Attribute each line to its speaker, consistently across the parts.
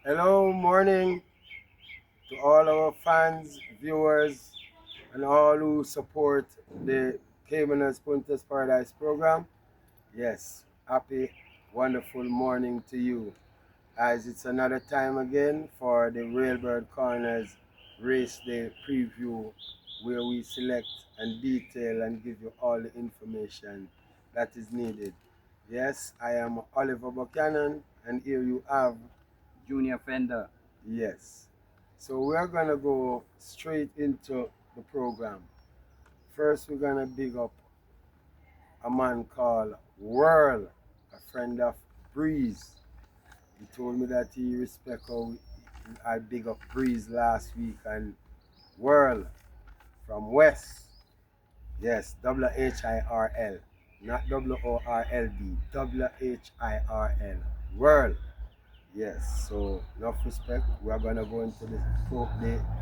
Speaker 1: Hello, morning to all our fans, viewers, and all who support the Caymanas Puntas Paradise program. Yes, happy, wonderful morning to you. As it's another time again for the Railbird Corners Race Day preview, where we select and detail and give you all the information that is needed. Yes, I am Oliver Buchanan, and here you have
Speaker 2: Junior Fender.
Speaker 1: yes. So we're gonna go straight into the program. First, we're gonna big up a man called Whirl, a friend of Breeze. He told me that he respect how I big up Breeze last week and Whirl from West. Yes, WHIRL, not WORLD, WHIRL. Whirl. Yes, so enough respect. We are gonna go into the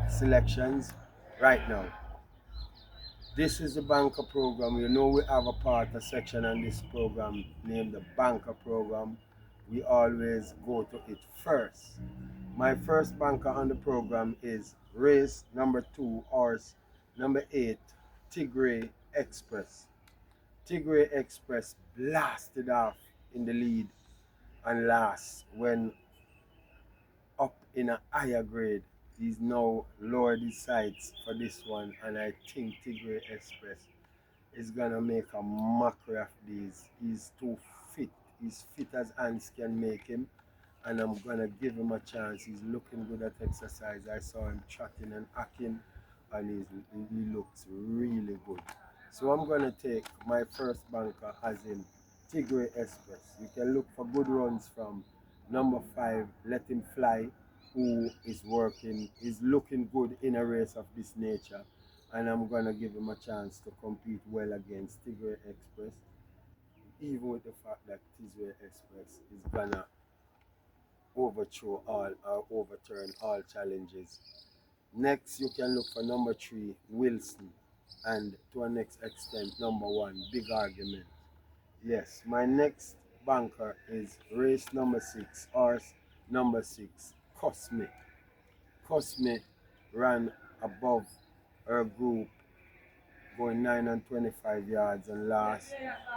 Speaker 1: selections right now. This is the banker program. You know we have a part, a section on this program named the banker program. We always go to it first. My first banker on the program is race number 2, horse number 8, Tigray Express. Tigray Express blasted off in the lead and last when up in a higher grade. He's now lowered his sights for this one, and I think Tigray Express is gonna make a mockery of these. He's too fit. He's fit as ants can make him, and I'm gonna give him a chance. He's looking good at exercise. I saw him trotting and hacking, and he looks really good. So I'm gonna take my first banker as in Tigray Express. You can look for good runs from number 5, Let Him Fly, who is looking good in a race of this nature. And I'm gonna give him a chance to compete well against Tigray Express, even with the fact that Tigray Express is gonna overthrow all or overturn all challenges. Next, you can look for number 3, Wilson, and to a next extent, number 1, Big Argument. Yes, my next banker is race number 6, horse number 6, Cosmic. Cosmic ran above her group, going 9 and 25 yards, and last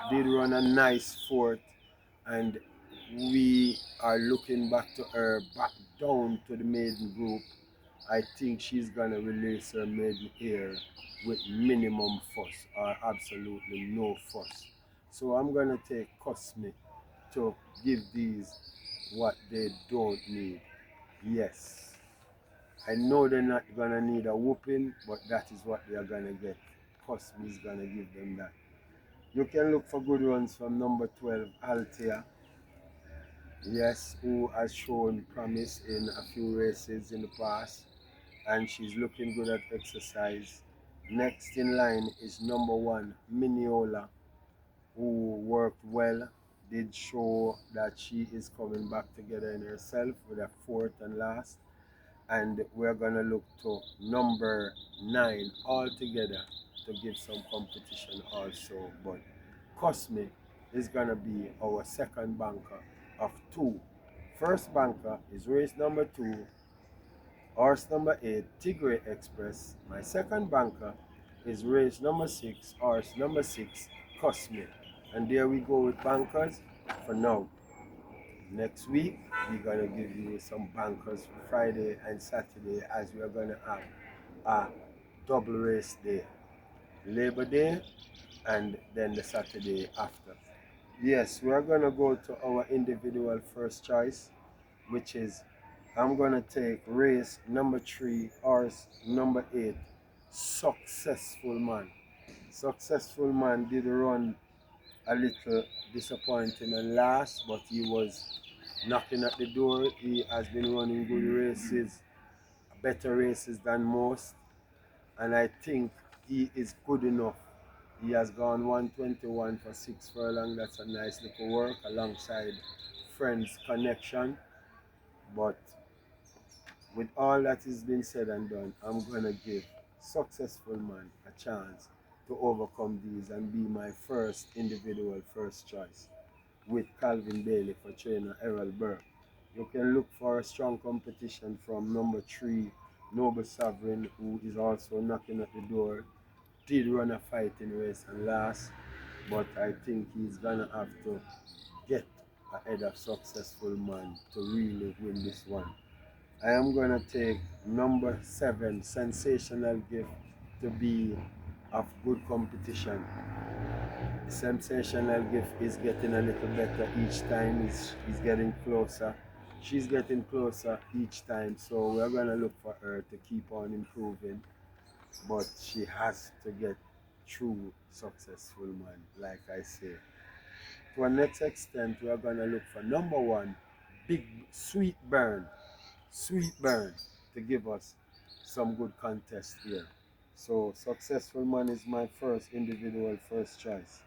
Speaker 1: did run a nice fourth, and we are looking back to her back down to the maiden group. I think she's gonna release her maiden air with minimum fuss or absolutely no fuss. So I'm gonna take Cosmic to give these what they don't need. Yes, I know they're not gonna need a whooping, but that is what they are gonna get. Cosmic is gonna give them that. You can look for good runs from number 12, Altea. Yes, who has shown promise in a few races in the past, and she's looking good at exercise. Next in line is number 1, Miniola, who worked well, did show that she is coming back together in herself with a fourth and last. And we're gonna look to number 9 altogether to give some competition also. But Cosmic is gonna be our second banker of 2. First banker is race number 2, horse number 8, Tigray Express. My second banker is race number 6, horse number 6, Cosmic. And there we go with bankers for now. Next week, we're gonna give you some bankers for Friday and Saturday, as we are gonna have a double race day, Labor Day, and then the Saturday after. Yes, we're gonna go to our individual first choice, which is I'm gonna take race number 3, horse number 8, Successful Man. Successful Man did run a little disappointing and last, but he was knocking at the door. He has been running good races, better races than most, and I think he is good enough. He has gone 121 for 6 furlong. That's a nice little work alongside Friends Connection. But with all that has been said and done, I'm gonna give Successful Man a chance to overcome these and be my first individual first choice with Calvin Bailey for trainer Errol Burke. You can look for a strong competition from number 3, Noble Sovereign, who is also knocking at the door. Did run a fighting race and lost, but I think he's gonna have to get ahead of Successful Man to really win this one. I am gonna take number 7, Sensational Gift, to be of good competition. Sensational Gift is getting a little better each time. He's getting closer. She's getting closer each time. So we're gonna look for her to keep on improving. But she has to get through Successful Man, like I say. To our next extent, we're gonna look for number 1, Big Sweet Burn. Sweet Burn, to give us some good contest here. So Successful Man is my first individual first choice.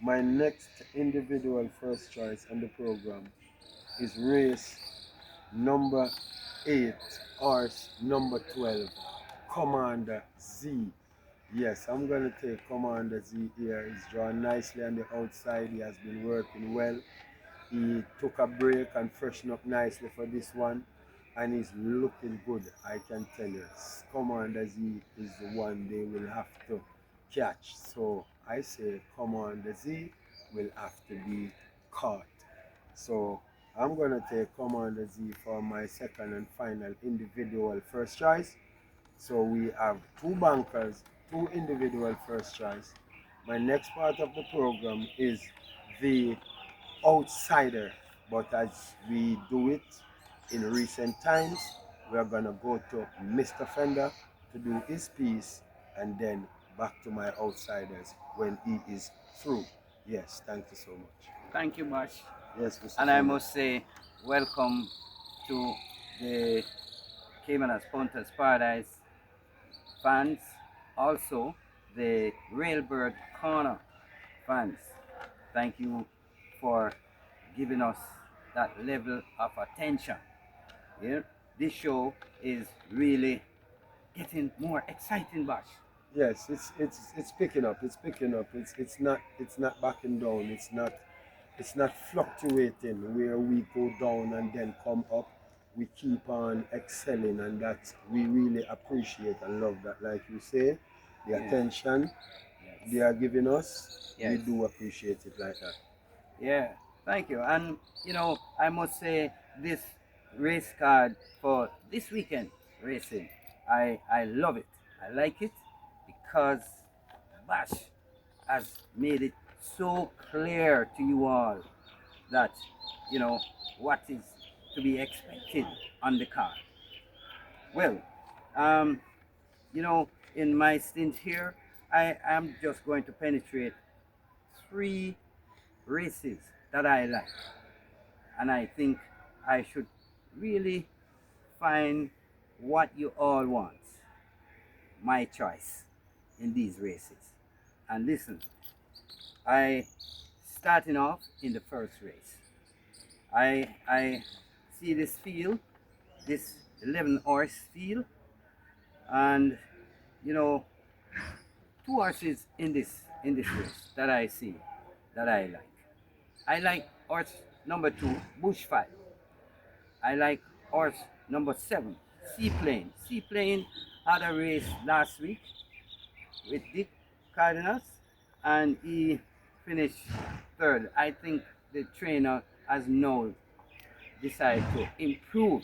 Speaker 1: My next individual first choice on the program is race number 8, horse number 12, Commander Z. Yes, I'm going to take Commander Z here. He's drawn nicely on the outside. He has been working well. He took a break and freshened up nicely for this one, and he's looking good, I can tell you. Commander Z is the one they will have to catch. So I say Commander Z will have to be caught. So I'm going to take Commander Z for my second and final individual first choice. So we have 2 bankers, 2 individual first choice. My next part of the program is the outsider, but as we do it in recent times, we are gonna go to Mr. Fender to do his piece and then back to my outsiders when he is through. Yes, thank you so much.
Speaker 2: Thank you much.
Speaker 1: Yes, Mr.
Speaker 2: And I
Speaker 1: Fender.
Speaker 2: must say, welcome to the Caymanas Punters Paradise fans, also the Railbird Corner fans. Thank you for giving us that level of attention. Yeah, this show is really getting more exciting, Bash.
Speaker 1: Yes, it's picking up. It's picking up. It's not backing down. It's not fluctuating where we go down and then come up. We keep on excelling, and that we really appreciate and love that. Like you say, the
Speaker 2: Yeah.
Speaker 1: attention they
Speaker 2: Yes.
Speaker 1: are giving us, we
Speaker 2: Yes.
Speaker 1: do appreciate it like that.
Speaker 2: Yeah. Thank you. And I must say this race card for this weekend racing, I love it. I like it because Bash has made it so clear to you all that you know what is to be expected on the card. Well, um, you know, in my stint here, I am just going to penetrate 3 races that I like, and I think I should really find what you all want, my choice in these races. And listen, I starting off in the first race. I see this field, this 11 horse field, and you know 2 horses in this race that I see that I like. I like horse number 2, Bushfire. I like horse number 7, Seaplane. Seaplane had a race last week with Dick Cardenas, and he finished third. I think the trainer has now decided to improve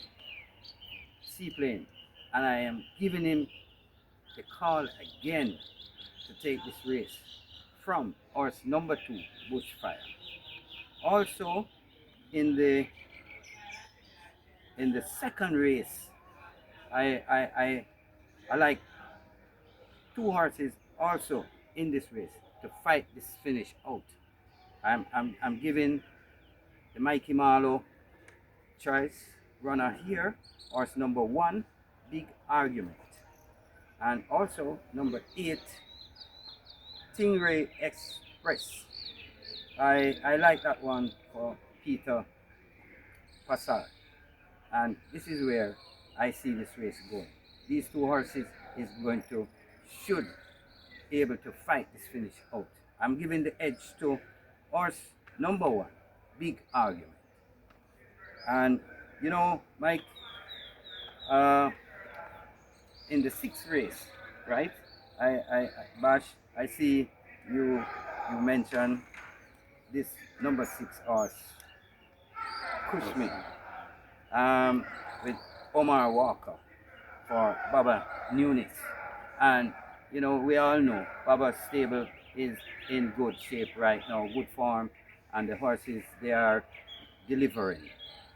Speaker 2: Seaplane, and I am giving him the call again to take this race from horse number 2, Bushfire. Also, in the second race, I I I, I like 2 horses also in this race to fight this finish out. I'm giving the Mikey Marlowe choice runner here, horse number 1, Big Argument, and also number 8, Stingray Express. I like that one for Peter Passard. And this is where I see this race going. These 2 horses is going to should be able to fight this finish out. I'm giving the edge to horse number 1, Big Argument. And You know, Mike, uh, in the sixth race, right? Bash, I see you you mentioned this number 6 horse,
Speaker 1: Yes.
Speaker 2: Cushman, with Omar Walker for Baba Nunes. And, you know, we all know Baba's stable is in good shape right now, good form, and the horses, they are delivering.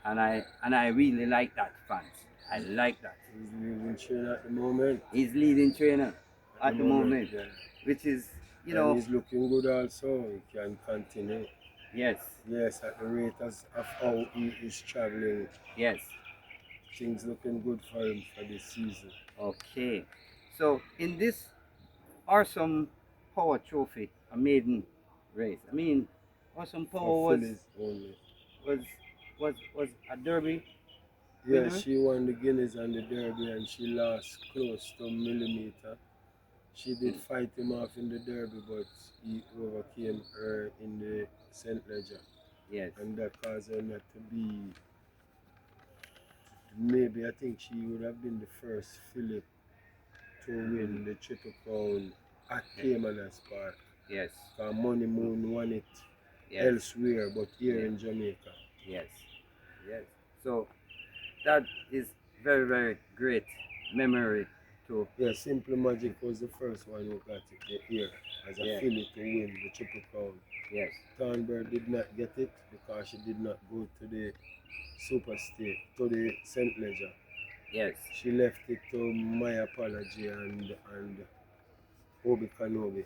Speaker 2: And I really like that, fans. I like that.
Speaker 1: He's leading train at the moment.
Speaker 2: He's leading trainer
Speaker 1: At
Speaker 2: at
Speaker 1: the
Speaker 2: the
Speaker 1: moment,
Speaker 2: moment,
Speaker 1: yeah.
Speaker 2: which is, you
Speaker 1: And
Speaker 2: know,
Speaker 1: he's looking good also. He can continue.
Speaker 2: yes,
Speaker 1: Yes, at the rate of how he is traveling,
Speaker 2: yes.
Speaker 1: things looking good for him for this season.
Speaker 2: Okay. So in this awesome power trophy, a maiden race. I mean, awesome
Speaker 1: For
Speaker 2: power
Speaker 1: fillies only.
Speaker 2: was was a derby
Speaker 1: Yes,
Speaker 2: winner.
Speaker 1: she won the Guineas and the Derby and she lost close to a millimeter. She did
Speaker 2: Mm,
Speaker 1: fight him off in the Derby, but he overcame her in the St. Ledger.
Speaker 2: yes,
Speaker 1: And that caused her not to be, maybe I think she would have been the first filly to win the Triple Crown at
Speaker 2: yes,
Speaker 1: Caymanas Park.
Speaker 2: yes,
Speaker 1: Money Moon won it
Speaker 2: yes,
Speaker 1: elsewhere, but here
Speaker 2: yes,
Speaker 1: in Jamaica.
Speaker 2: yes, yes. So that is very very great memory to,
Speaker 1: Yeah, Simple Magic was the first one who got it here as a
Speaker 2: yeah,
Speaker 1: filly to win the Triple Crown.
Speaker 2: yes,
Speaker 1: Thornburg did not get it because she did not go to the Super State, to the St. Ledger.
Speaker 2: yes,
Speaker 1: She left it to My Apology and Obi Kanobi.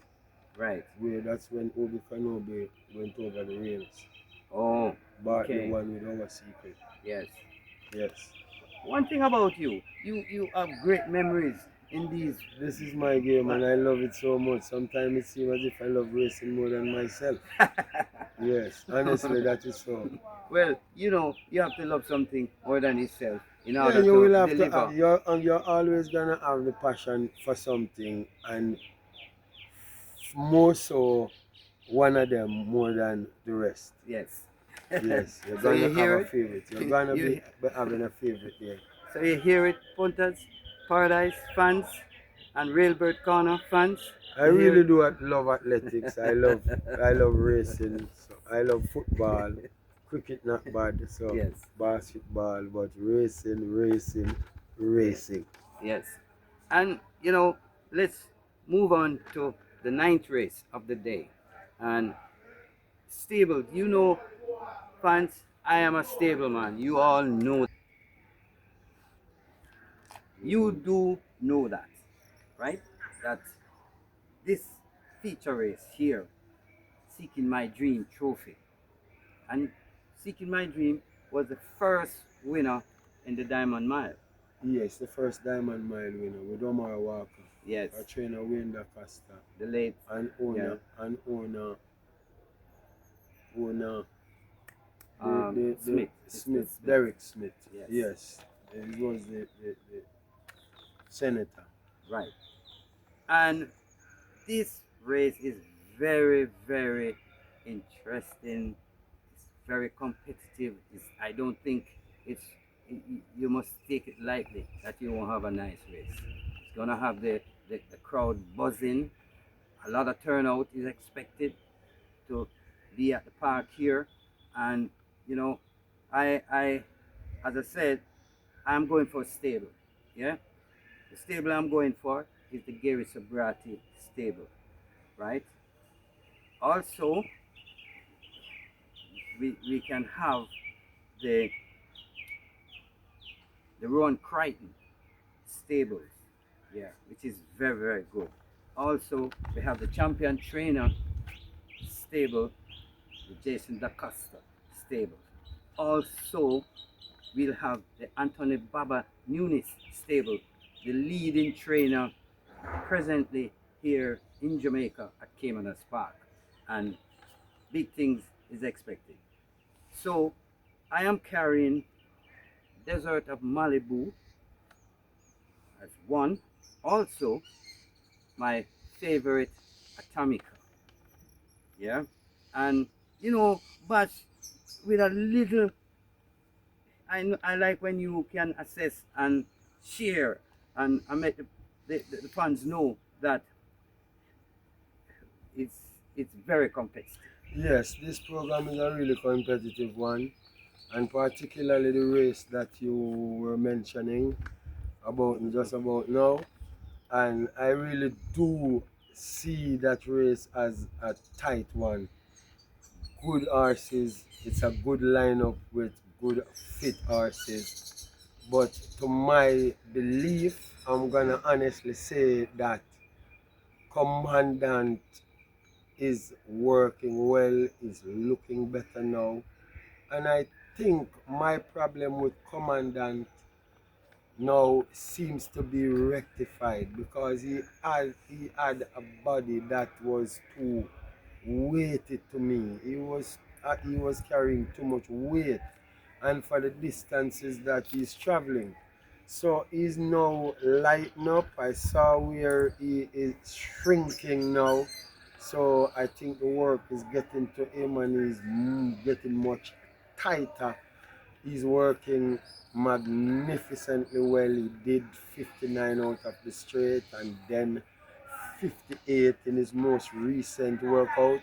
Speaker 2: right.
Speaker 1: Where that's when Obi Kanobi went over the rails.
Speaker 2: Oh,
Speaker 1: Bartley
Speaker 2: okay,
Speaker 1: won with our secret.
Speaker 2: yes.
Speaker 1: Yes.
Speaker 2: One thing about you, you have great memories in these.
Speaker 1: This is my game and I love it so much. Sometimes it seems as if I love racing more than myself. Yes, honestly, that is so.
Speaker 2: Well, you know, you have to love something more than yourself in
Speaker 1: Yeah,
Speaker 2: order
Speaker 1: you
Speaker 2: to
Speaker 1: will have to
Speaker 2: deliver.
Speaker 1: have, you're always gonna have the passion for something, and more so one of them more than the rest.
Speaker 2: Yes.
Speaker 1: Yes, you're
Speaker 2: So you
Speaker 1: gonna have
Speaker 2: hear
Speaker 1: a
Speaker 2: it.
Speaker 1: favorite. You're gonna
Speaker 2: You
Speaker 1: be having a favorite there.
Speaker 2: so you hear it, Punters, Paradise fans, and Railbird Corner fans.
Speaker 1: I
Speaker 2: You hear
Speaker 1: really
Speaker 2: it.
Speaker 1: do love athletics. I love racing. So I love football. Cricket not bad. So
Speaker 2: Yes.
Speaker 1: basketball, but racing,
Speaker 2: Yes.
Speaker 1: racing.
Speaker 2: Yes. And you know, let's move on to the ninth race of the day. And stable, you know, fans, I am a stable man. You all know. You do know that, right? That this feature race here, Seeking My Dream Trophy, and Seeking My Dream was the first winner in the Diamond Mile.
Speaker 1: Yes, the first Diamond Mile winner with Omar Walker,
Speaker 2: Yes,
Speaker 1: our trainer Wayne Costa,
Speaker 2: the late,
Speaker 1: and
Speaker 2: yeah,
Speaker 1: owner the
Speaker 2: Smith, Mr.
Speaker 1: Smith,
Speaker 2: Smith.
Speaker 1: Derek Smith.
Speaker 2: Yes,
Speaker 1: Yes, he was the senator.
Speaker 2: right. And this race is very, very interesting. It's very competitive. I don't think it's you must take it lightly that you won't have a nice race. It's gonna have the crowd buzzing. A lot of turnout is expected to be at the park here, and you know, I as I said, I'm going for a stable. Yeah, the stable I'm going for is the Gary Sobrati stable, right? Also, we can have the Ron Crichton stables, yeah, which is very very good. Also, we have the champion trainer stable, the Jason DaCosta stable. Also, we'll have the Anthony Baba Nunes stable, the leading trainer presently here in Jamaica at Caymanas Park, and big things is expected. So I am carrying Desert of Malibu as one. Also, my favorite Atomica. Yeah, and you know, but with a little I like when you can assess and share and make the fans know that it's it's very competitive.
Speaker 1: Yes, this program is a really competitive one, and particularly the race that you were mentioning about just about now. And I really do see that race as a tight one. Good horses, it's a good lineup with good fit horses. But to my belief, I'm gonna honestly say that Commandant is working well, is looking better now. And I think my problem with Commandant now seems to be rectified because he had a body that was too weighted to me. He was carrying too much weight, and for the distances that he's traveling. So he's now lighting up. I saw where he is shrinking now. So I think the work is getting to him and he's getting much tighter. He's working magnificently well. He did 59 out of the straight and then 58 in his most recent workout.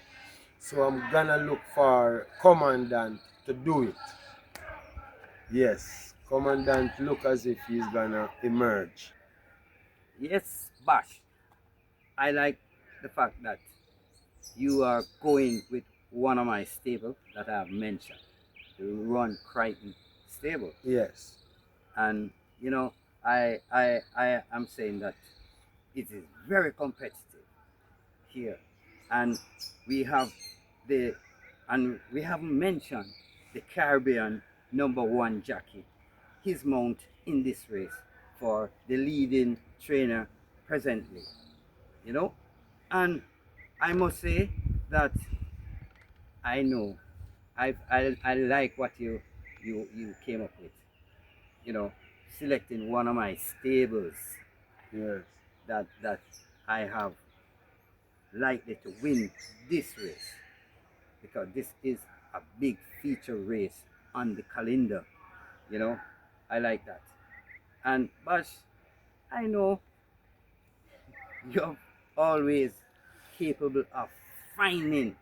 Speaker 1: So I'm gonna look for Commandant to do it. Yes, Commandant look as if he's gonna emerge.
Speaker 2: Yes, Bash. I like the fact that you are going with one of my stable that I have mentioned, the Ron Crichton stable.
Speaker 1: Yes.
Speaker 2: And you know, I am saying that it is very competitive here. And we have the and we haven't mentioned the Caribbean #1 jockey, his mount in this race for the leading trainer presently, you know. And I must say that I know I like what you came up with, you know, selecting one of my stables
Speaker 1: Yes.
Speaker 2: that I have likely to win this race, because this is a big feature race on the calendar, you know. I like that. And Bash, I know you're always capable of finding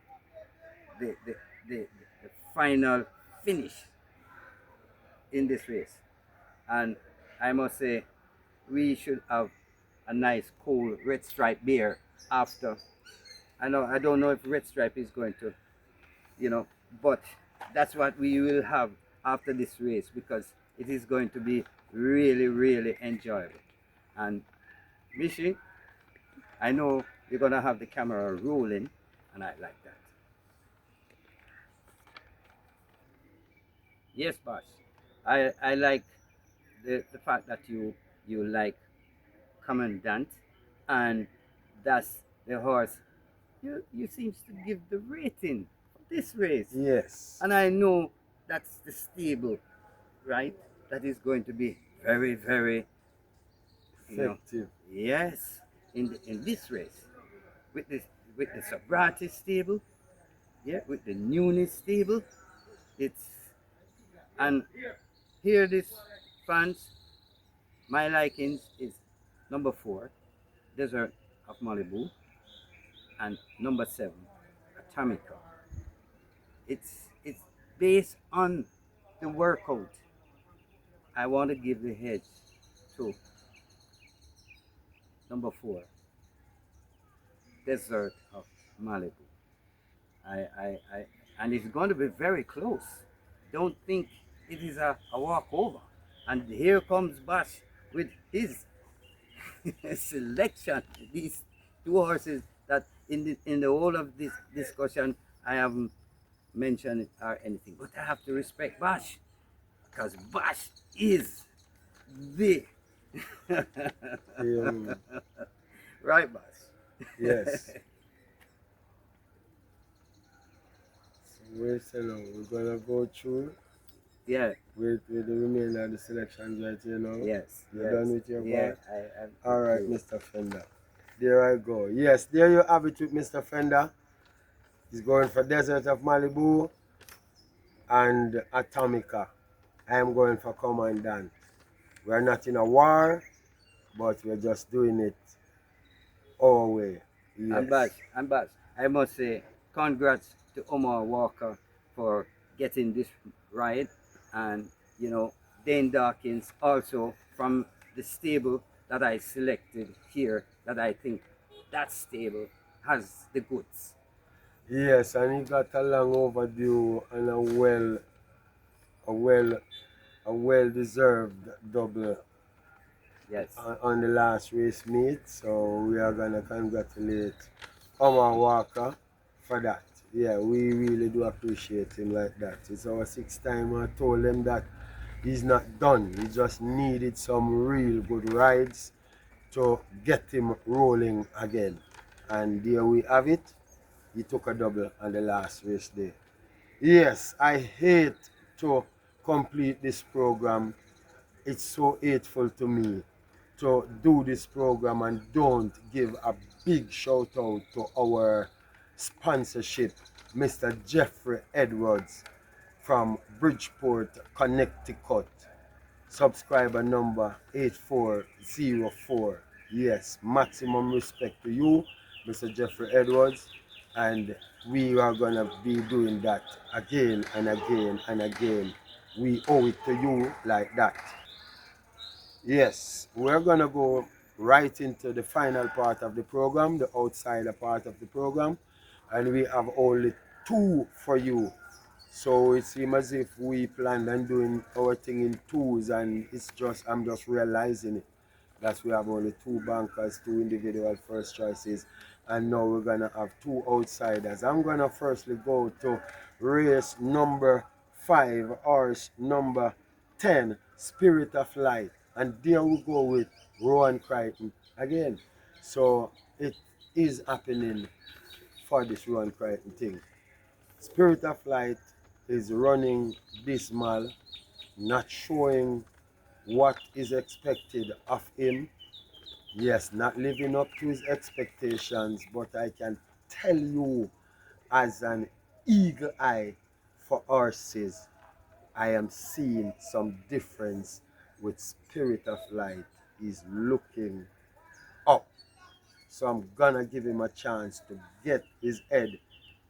Speaker 2: the, the, the, the final finish in this race. And I must say, we should have a nice cool red stripe beer after. I don't know if red stripe is going to, you know, but that's what we will have after this race, because it is going to be really, really enjoyable. And Mishi, I know you're gonna have the camera rolling, and I like that. Yes, boss. I like the fact that you like Commandant, and that's the horse you seems to give the rating for this race.
Speaker 1: Yes.
Speaker 2: And I know that's the stable, right? That is going to be very, very, you know,
Speaker 1: Effective.
Speaker 2: yes, in this race with this with the sobriety stable, yeah, with the newness stable. It's and here this fans, my likings is #4, Desert of Malibu, and #7, Atomica. It's based on the workout. I want to give the hedge to #4, Desert of Malibu. And it's going to be very close. Don't think it is a walkover. And here comes Bash with his selection. These two horses that in the whole of this discussion I haven't mentioned or anything. But I have to respect Bash, because Bash is the
Speaker 1: Um,
Speaker 2: right, Bash.
Speaker 1: yes. So we're gonna go through
Speaker 2: Yeah.
Speaker 1: with the remainder of the selections right here now.
Speaker 2: Yes.
Speaker 1: You
Speaker 2: Yes.
Speaker 1: done with your
Speaker 2: Yeah.
Speaker 1: part?
Speaker 2: I
Speaker 1: All right, Mr. Fender. There I go. Yes, there you have it with Mr. Fender. He's going for Desert of Malibu and Atomica. I am going for commandant. We're not in a war, but we're just doing it our way. Yes.
Speaker 2: And Baz, I must say, congrats to Omar Walker for getting this right, and you know, Dane Dawkins also from the stable that I selected here. That I think that stable has the goods.
Speaker 1: Yes, and he got a long overdue and a well, a well deserved double
Speaker 2: Yes,
Speaker 1: on the last race meet. So we are gonna congratulate Omar Walker for that. Yeah, we really do appreciate him like that. It's our sixth time. I told him that he's not done. He just needed some real good rides to get him rolling again. And there we have it. He took a double on the last race day. Yes, I hate to complete this program. It's so hateful to me to do this program and don't give a big shout out to our sponsorship, Mr. Jeffrey Edwards from Bridgeport, Connecticut. Subscriber number 8404. Yes, maximum respect to you, Mr. Jeffrey Edwards. And we are going to be doing that again and again and again. We owe it to you like that. Yes, we're going to go right into the final part of the program, the outsider part of the program. And we have only two for you. So it seems as if we planned on doing our thing in twos, and it's just, I'm just realizing it. That we have only two bankers, two individual first choices, and now we're gonna have two outsiders. I'm gonna firstly go to race number 5, horse number 10, Spirit of Light, and there we go with Rowan Crichton again. So it is happening for this Rowan Crichton thing. Spirit of Light is running dismal, not showing what is expected of him. Yes, not living up to his expectations, but I can tell you as an eagle eye for horses, I am seeing some difference with Spirit of Light. He's looking up. So I'm gonna give him a chance to get his head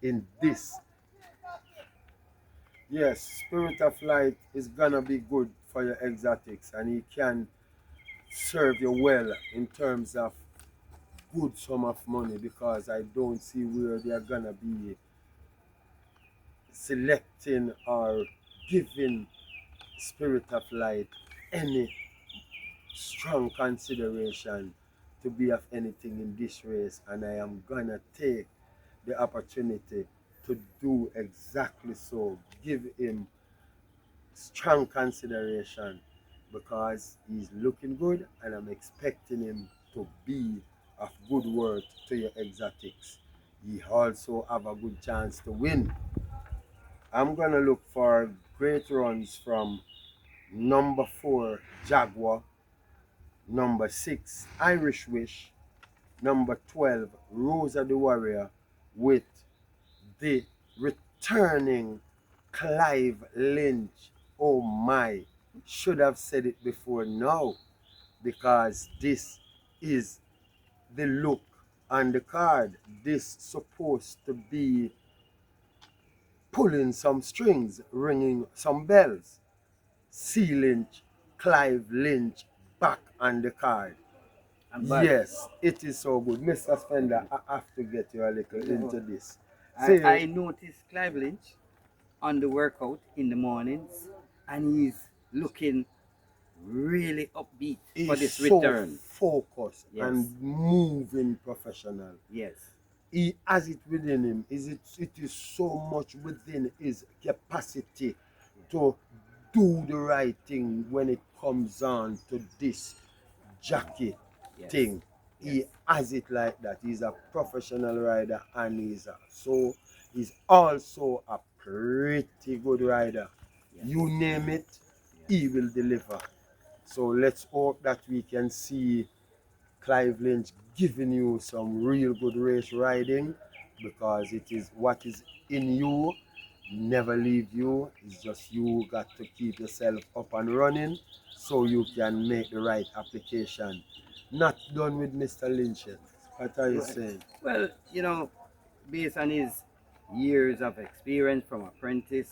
Speaker 1: in this. Yes, Spirit of Light is gonna be good for your exotics, and he can serve you well in terms of good sum of money, because I don't see where they are gonna be selecting or giving Spirit of Light any strong consideration to be of anything in this race, and I am gonna take the opportunity to do exactly so. Give him strong consideration because he's looking good, and I'm expecting him to be of good worth to your exotics. He also have a good chance to win. I'm gonna look for great runs from number 4 Jaguar, number 6 Irish Wish, number 12 Rosa the Warrior, with the returning Clive Lynch. Oh my, should have said it before now, because this is the look on the card. This supposed to be pulling some strings, ringing some bells. C. Lynch, Clive Lynch back on the card.
Speaker 2: and Baz,
Speaker 1: Yes, it is so good. Mr. Fender, I have to get you a little into this.
Speaker 2: I noticed Clive Lynch on the workout in the mornings, and he's looking really upbeat for
Speaker 1: He's
Speaker 2: this
Speaker 1: so
Speaker 2: return.
Speaker 1: focused
Speaker 2: Yes,
Speaker 1: and moving professional.
Speaker 2: yes,
Speaker 1: He has it within him. It is so much within his capacity to do the right thing when it comes on to this jockey
Speaker 2: yes,
Speaker 1: thing.
Speaker 2: yes,
Speaker 1: He has it like that. He's a professional rider, and he's also a pretty good rider.
Speaker 2: yes,
Speaker 1: You name it, he
Speaker 2: yes.
Speaker 1: will deliver. So let's hope that we can see Clive Lynch giving you some real good race riding, because it is what is in you never leave you. It's just you got to keep yourself up and running so you can make the right application. Not done with Mr. Lynch yet. What are you
Speaker 2: Well,
Speaker 1: saying?
Speaker 2: well, based on his years of experience from apprentice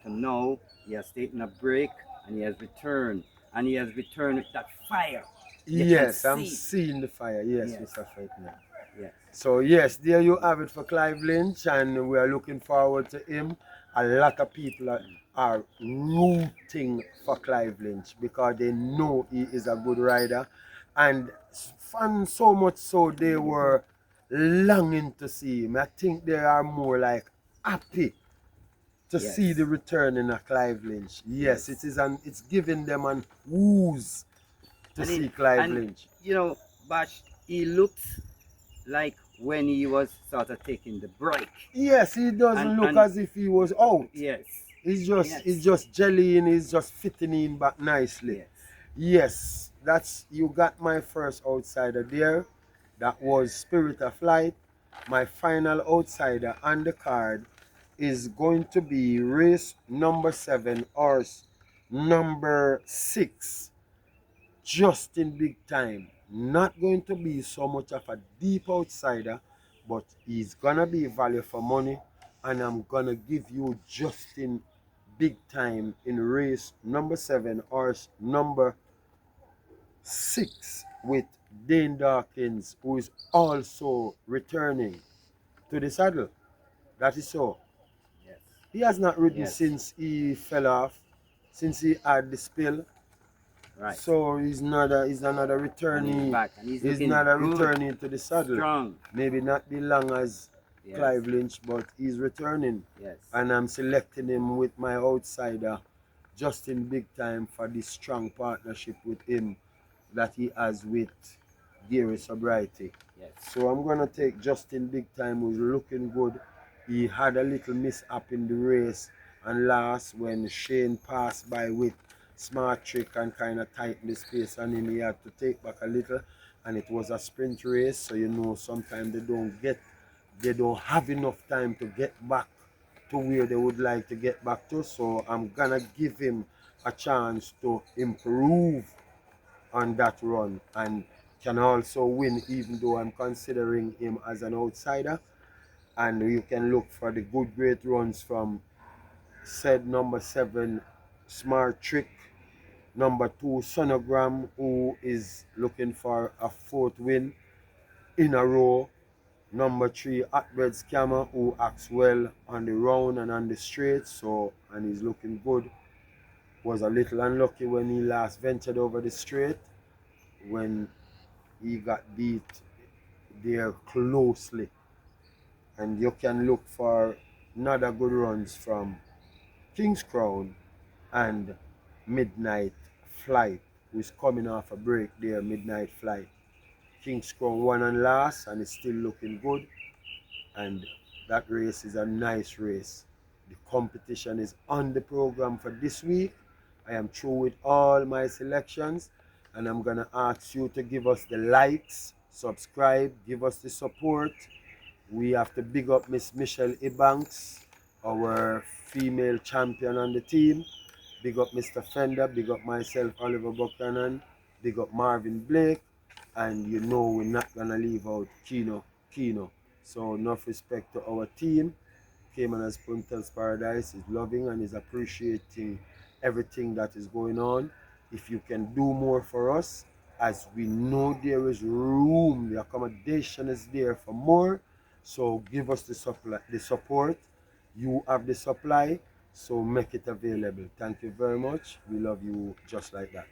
Speaker 2: to now, he has taken a break and he has returned. And he has returned with that fire. You can
Speaker 1: Yes, I'm
Speaker 2: see.
Speaker 1: seeing the fire. Yes,
Speaker 2: Yes,
Speaker 1: Mr. Fetman.
Speaker 2: yes,
Speaker 1: So yes, there you have it for Clive Lynch, and we are looking forward to him. A lot of people are rooting for Clive Lynch because they know he is a good rider, and fun so much so they were longing to see him. I think they are more like happy to see the
Speaker 2: yes,
Speaker 1: return in a Clive Lynch. Yes, it
Speaker 2: yes.
Speaker 1: is it's giving them an ooze to
Speaker 2: And it
Speaker 1: see Clive
Speaker 2: and
Speaker 1: Lynch.
Speaker 2: Bash, he looks like when he was sort of taking the break.
Speaker 1: Yes, he doesn't look
Speaker 2: And
Speaker 1: as if he was out.
Speaker 2: yes,
Speaker 1: He's
Speaker 2: yes,
Speaker 1: just jellying, he's just fitting in back nicely.
Speaker 2: yes,
Speaker 1: Yes, that's you got my first outsider there. That was Spirit of Light. My final outsider on the card is going to be race number 7, horse number 6. Just in big time. Not going to be so much of a deep outsider, but he's gonna be value for money, and I'm gonna give you Justin big time in race number 7, horse number 6 with Dane Dawkins, who is also returning to the saddle. That is so.
Speaker 2: yes,
Speaker 1: He has not ridden
Speaker 2: yes.
Speaker 1: since he fell off, since he had the spill.
Speaker 2: Right.
Speaker 1: So he's another
Speaker 2: And he's
Speaker 1: returnee.
Speaker 2: back and he's
Speaker 1: He's
Speaker 2: looking
Speaker 1: not a
Speaker 2: good,
Speaker 1: returnee to the saddle.
Speaker 2: strong.
Speaker 1: Maybe not be long as
Speaker 2: Yes,
Speaker 1: Clive Lynch, but he's returning.
Speaker 2: yes,
Speaker 1: And I'm selecting him with my outsider, Justin Big Time, for this strong partnership with him that he has with Gary Sobriety.
Speaker 2: yes,
Speaker 1: So I'm gonna take Justin Big Time, who's looking good. He had a little mishap in the race and last when Shane passed by with smart trick and kind of tightened the space on him. He had to take back a little, and it was a sprint race, so sometimes they don't have enough time to get back to where they would like to get back to. So I'm gonna give him a chance to improve on that run and can also win, even though I'm considering him as an outsider. And you can look for the good great runs from said number 7 Smart Trick, number 2 Sonogram, who is looking for a 4th win in a row, number 3 Atbred Scammer, who acts well on the round and on the straight, so and he's looking good. Was a little unlucky when he last ventured over the straight when he got beat there closely. And you can look for another good runs from King's Crown and Midnight Flight, who is coming off a break there, Midnight Flight. King's Crown won and last, and it's still looking good. And that race is a nice race. The competition is on the program for this week. I am through with all my selections, and I'm gonna ask you to give us the likes, subscribe, give us the support. We have to big up Miss Michelle Ebanks, our female champion on the team. Big up Mr. Fender, big up myself, Oliver Buchanan, big up Marvin Blake, and we're not gonna leave out Kino. So enough respect to our team. Caymanas Puntel's Paradise is loving and is appreciating everything that is going on. If you can do more for us, as we know there is room, the accommodation is there for more. So give us the support. You have the supply, so make it available. Thank you very much. We love you just like that.